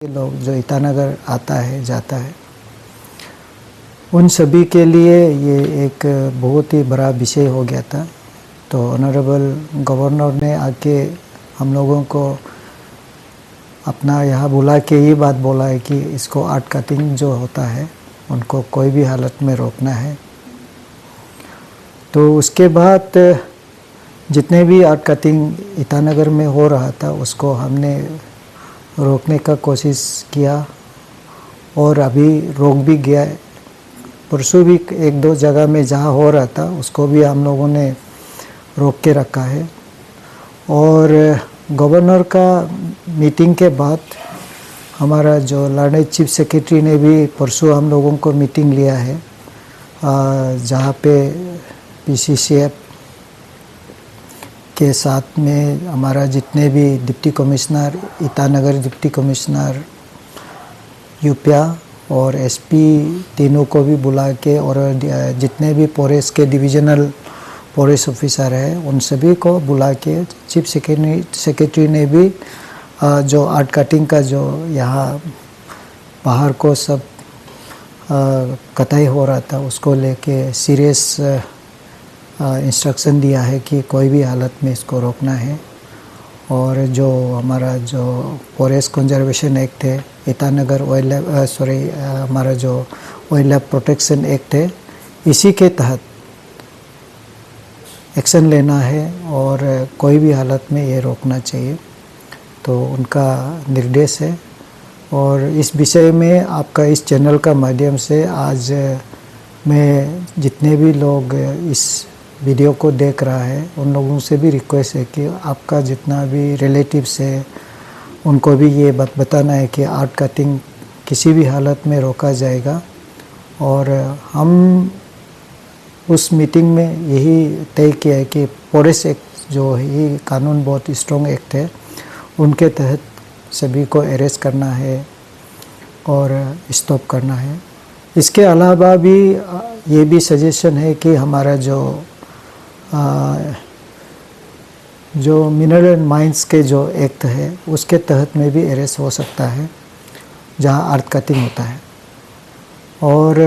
लोग जो ईटानगर आता है जाता है उन सभी के लिए ये एक बहुत ही बड़ा विषय हो गया था। तो ऑनरेबल गवर्नर ने आके हम लोगों को अपना यहाँ बुला के ये बात बोला है कि इसको आर्ट कटिंग जो होता है उनको कोई भी हालत में रोकना है। तो उसके बाद जितने भी आर्ट कटिंग ईटानगर में हो रहा था उसको हमने रोकने का कोशिश किया और अभी रोक भी गया। परसों भी एक दो जगह में जहाँ हो रहा था उसको भी हम लोगों ने रोक के रखा है। और गवर्नर का मीटिंग के बाद हमारा जो लड़ाई चीफ सेक्रेटरी ने भी परसों हम लोगों को मीटिंग लिया है, जहाँ पे पीसीसीएफ के साथ में हमारा जितने भी deputy commissioner Itanagar, deputy commissioner Yupia और एसपी तीनों को भी बुला के और जितने भी फॉरेस्ट के डिविजनल फॉरेस्ट ऑफिसर है उन सभी को बुला के चीफ सेक्रेटरी ने भी जो आर्ट कटिंग का जो यहाँ बाहर को सब कटाई हो रहा था उसको लेके सीरियस इंस्ट्रक्शन दिया है कि कोई भी हालत में इसको रोकना है। और जो हमारा जो फॉरेस्ट कंजर्वेशन एक्ट है, ईटानगर हमारा जो वाइल्ड लाइफ प्रोटेक्शन एक्ट है, इसी के तहत एक्शन लेना है और कोई भी हालत में ये रोकना चाहिए। तो उनका निर्देश है और इस विषय में आपका इस चैनल का माध्यम से आज मैं जितने भी लोग इस वीडियो को देख रहा है उन लोगों से भी रिक्वेस्ट है कि आपका जितना भी रिलेटिव्स है उनको भी ये बात बताना है कि आर्ट कटिंग किसी भी हालत में रोका जाएगा। और हम उस मीटिंग में यही तय किया है कि फॉरेस्ट एक्ट जो है ये कानून बहुत स्ट्रॉन्ग एक्ट है, उनके तहत सभी को अरेस्ट करना है और स्टॉप करना है। इसके अलावा भी ये भी सजेशन है कि हमारा जो मिनरल एंड माइंस के जो एक्ट है उसके तहत में भी अरेस्ट हो सकता है जहाँ आर्ट कटिंग होता है। और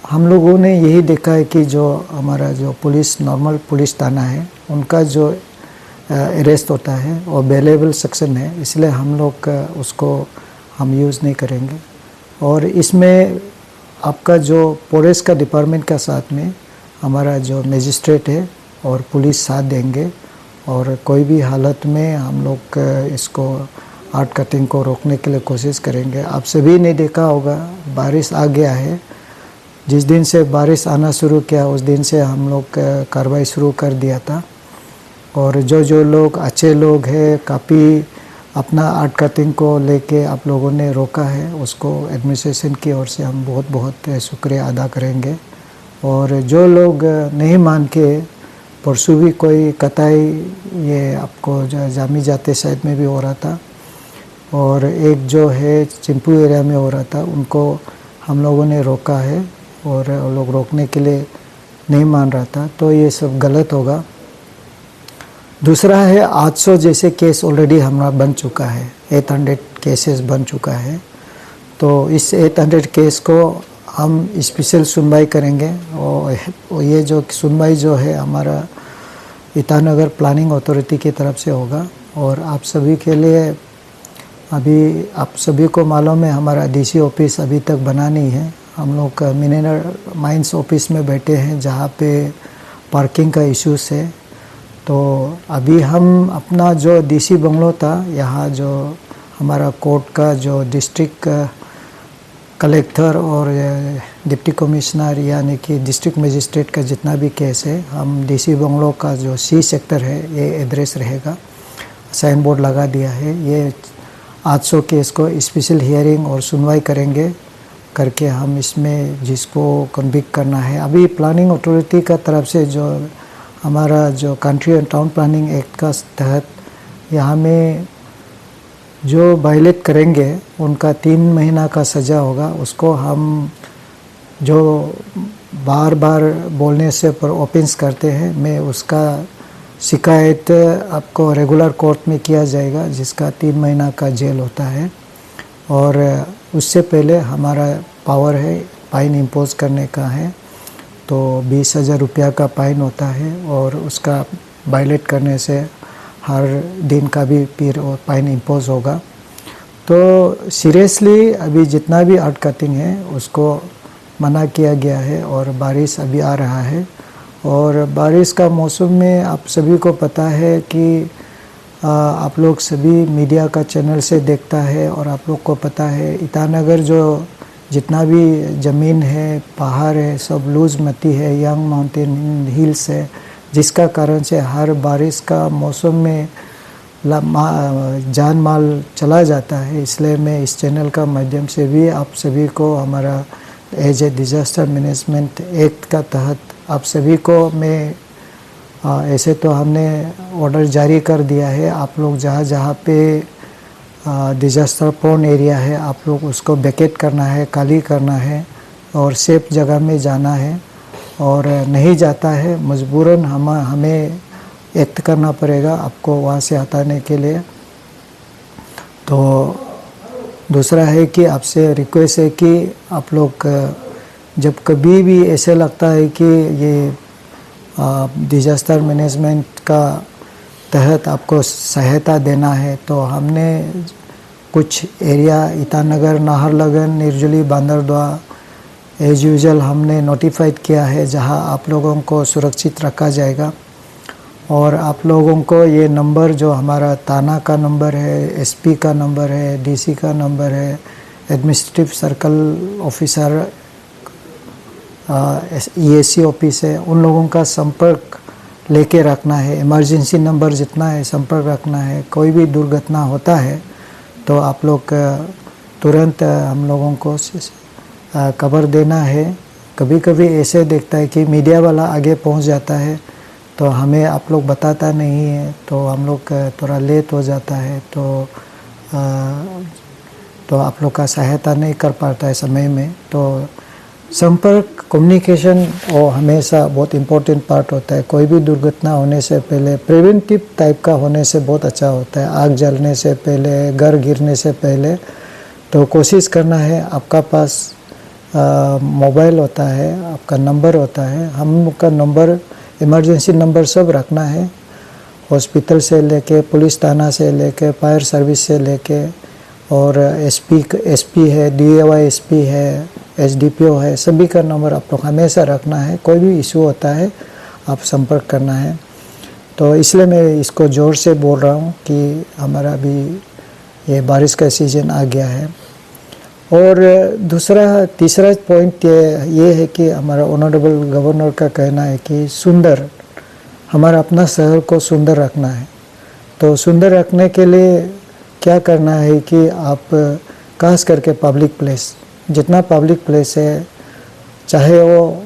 हम लोगों ने यही देखा है कि जो हमारा जो नॉर्मल पुलिस थाना है उनका जो अरेस्ट होता है और बेलेबल सेक्शन है, इसलिए हम लोग उसको हम यूज़ नहीं करेंगे। और इसमें आपका जो फॉरेस्ट का डिपार्टमेंट का साथ में हमारा जो मजिस्ट्रेट है और पुलिस साथ देंगे और कोई भी हालत में हम लोग इसको आर्ट कटिंग को रोकने के लिए कोशिश करेंगे। आप सभी ने देखा होगा बारिश आ गया है, जिस दिन से बारिश आना शुरू किया उस दिन से हम लोग कार्रवाई शुरू कर दिया था। और जो लोग अच्छे लोग हैं काफ़ी अपना आर्ट कटिंग को लेके आप लोगों ने रोका है उसको एडमिनिस्ट्रेशन की ओर से हम बहुत बहुत शुक्रिया अदा करेंगे। और जो लोग नहीं मान के परसों भी कोई कटाई ये आपको जो जामी जाते साइड में भी हो रहा था और एक जो है चिंपू एरिया में हो रहा था, उनको हम लोगों ने रोका है और लोग रोकने के लिए नहीं मान रहा था, तो ये सब गलत होगा। दूसरा है 800 जैसे केस ऑलरेडी हमारा बन चुका है, 800 केसेस बन चुका है। तो इस 800 केस को हम स्पेशल सुनवाई करेंगे और ये जो सुनवाई जो है हमारा ईटानगर प्लानिंग अथॉरिटी की तरफ से होगा। और आप सभी के लिए अभी आप सभी को मालूम है हमारा डीसी ऑफिस अभी तक बना नहीं है। हम लोग मिनरल माइंस ऑफिस में बैठे हैं जहाँ पे पार्किंग का इश्यूज है। तो अभी हम अपना जो डीसी बंगलो था यहाँ जो हमारा कोर्ट का जो डिस्ट्रिक्ट कलेक्टर और डिप्टी कमिश्नर यानी कि डिस्ट्रिक्ट मजिस्ट्रेट का जितना भी केस है हम डीसी बंगलो का जो सी सेक्टर है ये एड्रेस रहेगा, साइन बोर्ड लगा दिया है। ये 800 केस को स्पेशल हियरिंग और सुनवाई करेंगे करके हम इसमें जिसको कन्विक्ट करना है। अभी प्लानिंग अथॉरिटी का तरफ से जो हमारा जो country and town planning act का तहत यहाँ में जो वायलेट करेंगे उनका 3 महीना का सज़ा होगा। उसको हम जो बार बार बोलने से पर ओपन्स करते हैं, मैं उसका शिकायत आपको रेगुलर कोर्ट में किया जाएगा जिसका 3 महीना का जेल होता है। और उससे पहले हमारा पावर है फाइन इम्पोज करने का है, तो 20,000 रुपया का फाइन होता है और उसका वायलेट करने से हर दिन का भी फिर फाइन इम्पोज होगा। तो सीरियसली अभी जितना भी आर्ट कटिंग है उसको मना किया गया है। और बारिश अभी आ रहा है और बारिश का मौसम में आप सभी को पता है कि आप लोग सभी मीडिया का चैनल से देखता है और आप लोग को पता है ईटानगर जो जितना भी ज़मीन है, पहाड़ है, सब लूज मिट्टी है, यंग माउंटेन हिल्स है, जिसका कारण से हर बारिश का मौसम में जान माल चला जाता है। इसलिए मैं इस चैनल का माध्यम से भी आप सभी को हमारा as a disaster management act का तहत आप सभी को मैं ऐसे तो हमने ऑर्डर जारी कर दिया है। आप लोग जहाँ जहाँ पे डिज़ास्टर प्रोन एरिया है आप लोग उसको वैकेट करना है, खाली करना है और सेफ जगह में जाना है। और नहीं जाता है मजबूरन हमें एक्ट करना पड़ेगा आपको वहाँ से हटाने के लिए। तो दूसरा है कि आपसे रिक्वेस्ट है कि आप लोग जब कभी भी ऐसे लगता है कि ये डिज़ास्टर मैनेजमेंट का तहत आपको सहायता देना है, तो हमने कुछ area Itanagar, Naharlagun, Nirjuli, Banderdewa as usual हमने नोटिफाइड किया है जहां आप लोगों को सुरक्षित रखा जाएगा। और आप लोगों को ये नंबर जो हमारा थाना का नंबर है, एसपी का नंबर है, डीसी का नंबर है, administrative circle officer EAC office है, उन लोगों का संपर्क लेके रखना है। इमरजेंसी नंबर जितना है संपर्क रखना है। कोई भी दुर्घटना होता है तो आप लोग तुरंत हम लोगों को खबर देना है। कभी कभी ऐसे देखता है कि मीडिया वाला आगे पहुंच जाता है तो हमें आप लोग बताता नहीं है, तो हम लोग थोड़ा लेट हो जाता है, तो आप लोग का सहायता नहीं कर पाता है समय में। तो संपर्क, कम्युनिकेशन और हमेशा बहुत इम्पोर्टेंट पार्ट होता है। कोई भी दुर्घटना होने से पहले प्रिवेंटिव टाइप का होने से बहुत अच्छा होता है। आग जलने से पहले, घर गिरने से पहले तो कोशिश करना है। आपका पास मोबाइल होता है, आपका नंबर होता है, हम का नंबर, इमरजेंसी नंबर सब रखना है। हॉस्पिटल से लेके, पुलिस थाना से लेके, फायर सर्विस से लेके, और एसपी है, DAYSP है, SDPO है, सभी का नंबर आप लोग हमेशा रखना है। कोई भी इशू होता है आप संपर्क करना है। तो इसलिए मैं इसको ज़ोर से बोल रहा हूँ कि हमारा भी ये बारिश का सीज़न आ गया है। और तीसरा पॉइंट ये है कि हमारा ऑनरेबल गवर्नर का कहना है कि सुंदर, हमारा अपना शहर को सुंदर रखना है। तो सुंदर रखने के लिए क्या करना है कि आप खास करके पब्लिक प्लेस, जितना पब्लिक प्लेस है, चाहे वो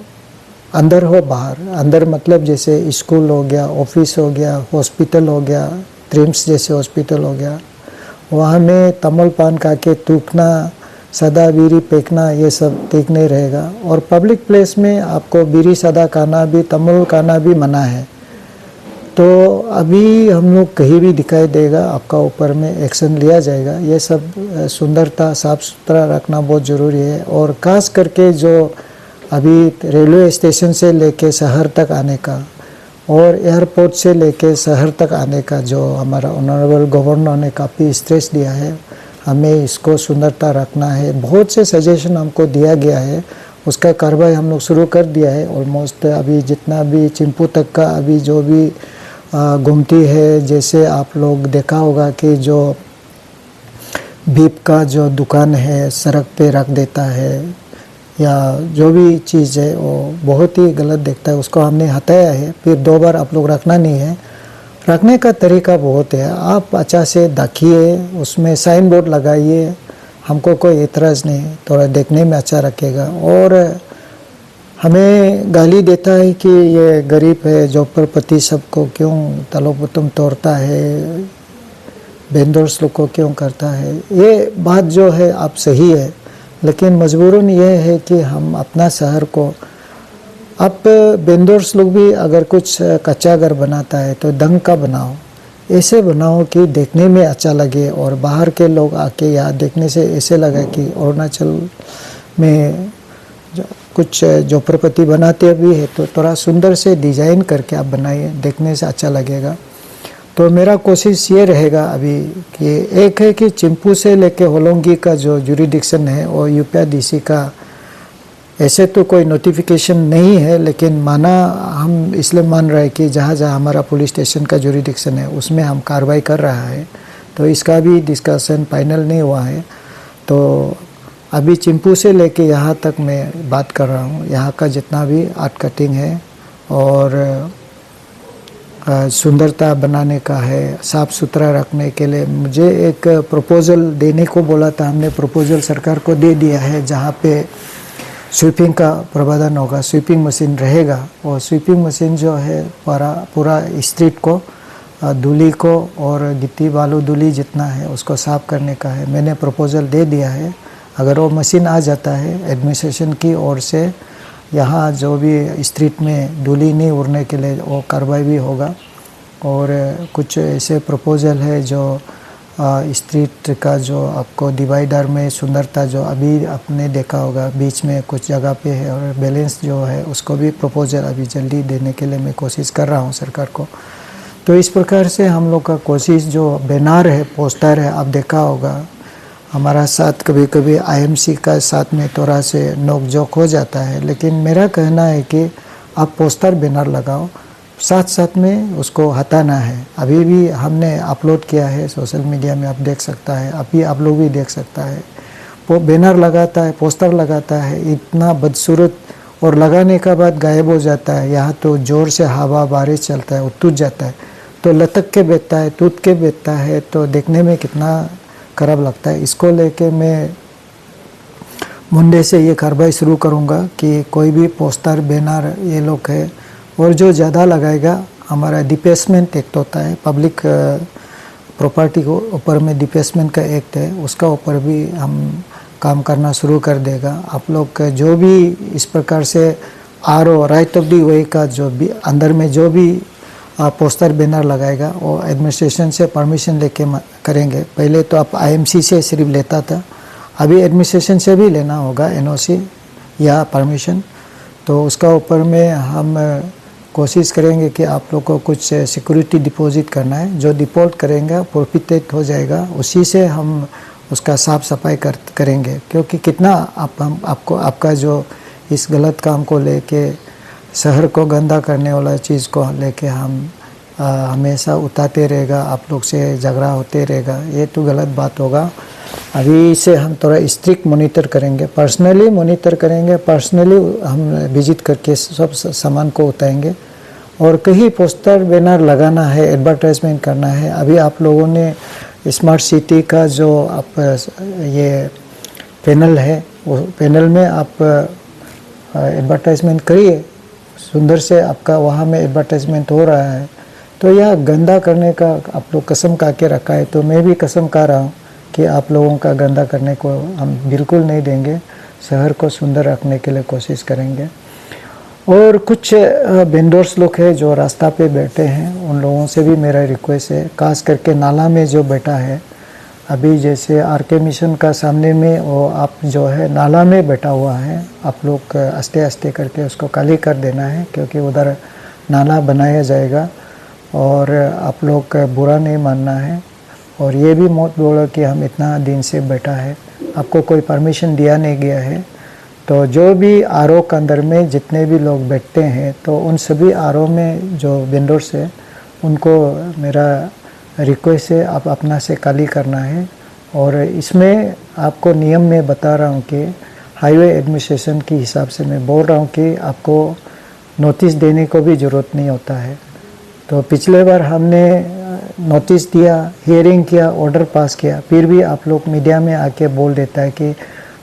अंदर हो बाहर, अंदर मतलब जैसे स्कूल हो गया, ऑफिस हो गया, हॉस्पिटल हो गया, ट्रिम्स जैसे हॉस्पिटल हो गया, वहाँ में तमल पान खा के थूकना, सदा बीड़ी फेंकना, ये सब ठीक नहीं रहेगा। और पब्लिक प्लेस में आपको बीड़ी सदा खाना भी, तमल खाना भी मना है। तो अभी हम लोग कहीं भी दिखाई देगा आपका ऊपर में एक्शन लिया जाएगा। ये सब सुंदरता, साफ सुथरा रखना बहुत ज़रूरी है। और खास करके जो अभी रेलवे स्टेशन से लेके शहर तक आने का और एयरपोर्ट से लेके शहर तक आने का जो हमारा ऑनरेबल गवर्नर ने काफ़ी स्ट्रेस दिया है, हमें इसको सुंदरता रखना है। बहुत से सजेशन हमको दिया गया है, उसका कार्रवाई हम लोग शुरू कर दिया है। ऑलमोस्ट अभी जितना भी चिंपू तक का अभी जो भी घूमती है, जैसे आप लोग देखा होगा कि जो बीप का जो दुकान है सड़क पे रख देता है या जो भी चीज़ है वो बहुत ही गलत देखता है, उसको हमने हटाया है। फिर 2 बार आप लोग रखना नहीं है। रखने का तरीका बहुत है, आप अच्छा से देखिए, उसमें साइन बोर्ड लगाइए, हमको कोई एतराज़ नहीं, थोड़ा देखने में अच्छा रखेगा। और हमें गाली देता है कि ये गरीब है, झोपड़पति सबको क्यों तलोपुतम तोड़ता है, वेंडर्स लोग को क्यों करता है। ये बात जो है आप सही है, लेकिन मजबूरन ये है कि हम अपना शहर को, आप वेंडर्स लोग भी अगर कुछ कच्चा घर बनाता है तो ढंग का बनाओ। ऐसे बनाओ कि देखने में अच्छा लगे और बाहर के लोग आके यहाँ देखने से ऐसे लगा कि अरुणाचल में कुछ झोपड़पट्टी बनाते भी है तो थोड़ा सुंदर से डिज़ाइन करके आप बनाइए, देखने से अच्छा लगेगा। तो मेरा कोशिश ये रहेगा अभी कि एक है कि चिंपू से लेके होलोंगी का जो जुरिडिक्शन है और यूपीआईडीसी का ऐसे तो कोई नोटिफिकेशन नहीं है, लेकिन माना हम इसलिए मान रहे हैं कि जहाँ जहाँ हमारा पुलिस स्टेशन का जुरिडिक्शन है उसमें हम कार्रवाई कर रहा है, तो इसका भी डिस्कशन फाइनल नहीं हुआ है। तो अभी चिंपू से लेके यहाँ तक मैं बात कर रहा हूँ, यहाँ का जितना भी आर्ट कटिंग है और सुंदरता बनाने का है, साफ़ सुथरा रखने के लिए मुझे एक प्रपोज़ल देने को बोला था, हमने प्रपोज़ल सरकार को दे दिया है जहाँ पे स्वीपिंग का प्रावधान होगा, स्वीपिंग मशीन रहेगा और स्वीपिंग मशीन जो है पूरा स्ट्रीट को धूली को और गिट्टी बालू धूली जितना है उसको साफ़ करने का है। मैंने प्रपोज़ल दे दिया है, अगर वो मशीन आ जाता है एडमिनिस्ट्रेशन की ओर से यहाँ जो भी स्ट्रीट में धूली नहीं उड़ने के लिए वो कार्रवाई भी होगा। और कुछ ऐसे प्रपोज़ल है जो स्ट्रीट का जो आपको डिवाइडर में सुंदरता जो अभी आपने देखा होगा बीच में कुछ जगह पे है और बैलेंस जो है उसको भी प्रपोज़ल अभी जल्दी देने के लिए मैं कोशिश कर रहा हूँ सरकार को। तो इस प्रकार से हम लोग का कोशिश जो बैनर है पोस्टर है आप देखा होगा हमारा साथ कभी कभी आईएमसी का साथ में थोड़ा से नोक-झोंक हो जाता है, लेकिन मेरा कहना है कि आप पोस्टर बैनर लगाओ, साथ साथ में उसको हटाना है। अभी भी हमने अपलोड किया है सोशल मीडिया में, आप देख सकता है, अभी आप लोग भी देख सकता है। वो बैनर लगाता है, पोस्टर लगाता है, इतना बदसूरत और लगाने का बाद गायब हो जाता है। यहाँ तो ज़ोर से हवा बारिश चलता है वो टूट जाता है, तो लटक के बैठता है, टूट के बैठता है, तो देखने में कितना खराब लगता है। इसको लेके मैं मंडे से ये कार्रवाई शुरू करूँगा कि कोई भी पोस्टर बैनर ये लोग है और जो ज़्यादा लगाएगा हमारा डिपेसमेंट एक्ट होता है, पब्लिक प्रॉपर्टी को ऊपर में डिपेसमेंट का एक्ट है, उसका ऊपर भी हम काम करना शुरू कर देगा। आप लोग जो भी इस प्रकार से आरओ राइट ऑफ दी वे का जो भी अंदर में जो भी पोस्टर बैनर लगाएगा वो एडमिनिस्ट्रेशन से परमिशन लेके करेंगे। पहले तो आप आईएमसी से सिर्फ लेता था, अभी एडमिनिस्ट्रेशन से भी लेना होगा एनओसी या परमिशन। तो उसका ऊपर में हम कोशिश करेंगे कि आप लोग को कुछ सिक्योरिटी डिपॉजिट करना है, जो डिपॉजिट करेंगे प्रोफिटेड हो जाएगा, उसी से हम उसका साफ़ सफाई करेंगे। क्योंकि कितना आपको आपका जो इस गलत काम को लेके शहर को गंदा करने वाला चीज़ को लेके हम हमेशा उतारते रहेगा, आप लोग से झगड़ा होते रहेगा, ये तो गलत बात होगा। अभी से हम थोड़ा स्ट्रिक्ट मॉनिटर करेंगे, पर्सनली मॉनिटर करेंगे, पर्सनली हम विजिट करके सब सामान को उतारेंगे। और कहीं पोस्टर बैनर लगाना है, एडवर्टाइजमेंट करना है, अभी आप लोगों ने स्मार्ट सिटी का जो आप ये पैनल है वो पैनल में आप एडवर्टाइजमेंट करिए, सुंदर से आपका वहाँ में एडवर्टाइजमेंट हो रहा है। तो यह गंदा करने का आप लोग कसम खा के रखा है, तो मैं भी कसम खा रहा हूँ कि आप लोगों का गंदा करने को हम बिल्कुल नहीं देंगे, शहर को सुंदर रखने के लिए कोशिश करेंगे। और कुछ वेंडर्स लोग हैं जो रास्ता पे बैठे हैं, उन लोगों से भी मेरा रिक्वेस्ट है, खास करके नाला में जो बैठा है, अभी जैसे आरके मिशन का सामने में वो आप जो है नाला में बैठा हुआ है, आप लोग आस्ते आस्ते करके उसको खाली कर देना है, क्योंकि उधर नाला बनाया जाएगा और आप लोग बुरा नहीं मानना है। और ये भी मत बोलो कि हम इतना दिन से बैठा है, आपको कोई परमिशन दिया नहीं गया है। तो जो भी आरओ के अंदर में जितने भी लोग बैठते हैं, तो उन सभी आरओ में जो वेंडर्स है उनको मेरा रिक्वेस्ट है आप अपना से खाली करना है। और इसमें आपको नियम में बता रहा हूँ कि हाईवे एडमिनिस्ट्रेशन के हिसाब से मैं बोल रहा हूँ कि आपको नोटिस देने को भी ज़रूरत नहीं होता है। तो पिछले बार हमने नोटिस दिया, हियरिंग किया, ऑर्डर पास किया, फिर भी आप लोग मीडिया में आके बोल देता है कि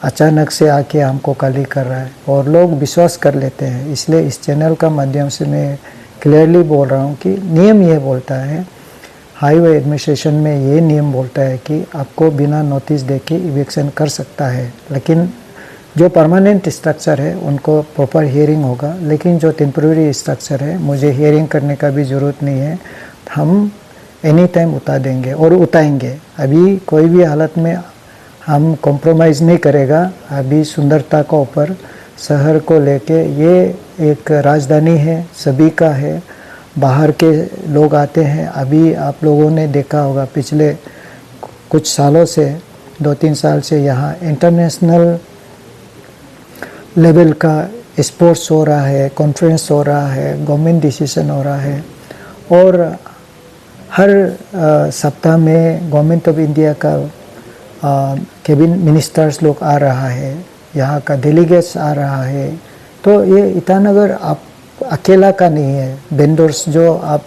अचानक से आके हमको खाली कर रहा है, और लोग विश्वास कर लेते हैं। इसलिए इस चैनल का माध्यम से मैं क्लियरली बोल रहा हूँ कि नियम ये बोलता है, हाईवे एडमिनिस्ट्रेशन में ये नियम बोलता है कि आपको बिना नोटिस दे के इविक्शन कर सकता है, लेकिन जो परमानेंट स्ट्रक्चर है उनको प्रॉपर हियरिंग होगा। लेकिन जो टेम्प्रेरी स्ट्रक्चर है मुझे हियरिंग करने का भी ज़रूरत नहीं है, हम एनी टाइम उतार देंगे और उतारेंगे। अभी कोई भी हालत में हम कॉम्प्रोमाइज़ नहीं करेगा। अभी सुंदरता को ऊपर शहर को लेके, ये एक राजधानी है, सभी का है, बाहर के लोग आते हैं। अभी आप लोगों ने देखा होगा पिछले कुछ सालों से, 2-3 साल से यहाँ इंटरनेशनल लेवल का स्पोर्ट्स हो रहा है, कॉन्फ्रेंस हो रहा है, गवर्नमेंट डिसीजन हो रहा है, और हर सप्ताह में गवर्नमेंट ऑफ इंडिया का कैबिनेट मिनिस्टर्स लोग आ रहा है, यहाँ का डेलीगेट्स आ रहा है। तो ये ईटानगर आप अकेला का नहीं है। वेंडर्स जो आप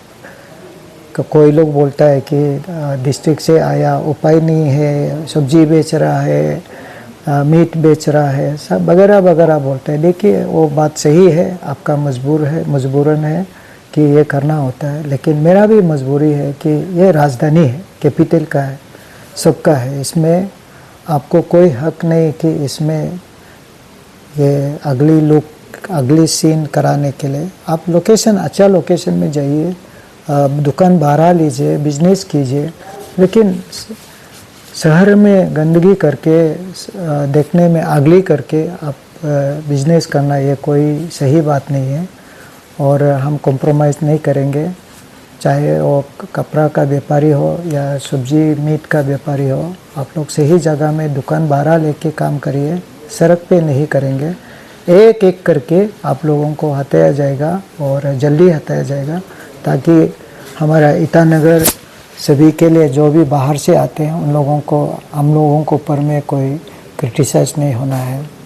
कोई लोग बोलता है कि डिस्ट्रिक्ट से आया, उपाय नहीं है, सब्जी बेच रहा है, मीट बेच रहा है, सब वगैरह वगैरह बोलते हैं। देखिए वो बात सही है, आपका मजबूरन है कि ये करना होता है, लेकिन मेरा भी मजबूरी है कि ये राजधानी है, कैपिटल का है, सबका है। इसमें आपको कोई हक नहीं कि इसमें ये अगली सीन कराने के लिए। आप लोकेशन, अच्छा लोकेशन में जाइए, दुकान बढ़ा लीजिए, बिजनेस कीजिए, लेकिन शहर में गंदगी करके, देखने में अगली करके आप बिजनेस करना, ये कोई सही बात नहीं है। और हम कॉम्प्रोमाइज़ नहीं करेंगे, चाहे वो कपड़ा का व्यापारी हो या सब्जी मीट का व्यापारी हो। आप लोग सही जगह में दुकान बारह लेके काम करिए, सड़क पे नहीं करेंगे। एक एक करके आप लोगों को हटाया जाएगा और जल्दी हटाया जाएगा, ताकि हमारा ईटानगर सभी के लिए, जो भी बाहर से आते हैं उन लोगों को, हम लोगों को ऊपर में कोई क्रिटिसाइज नहीं होना है।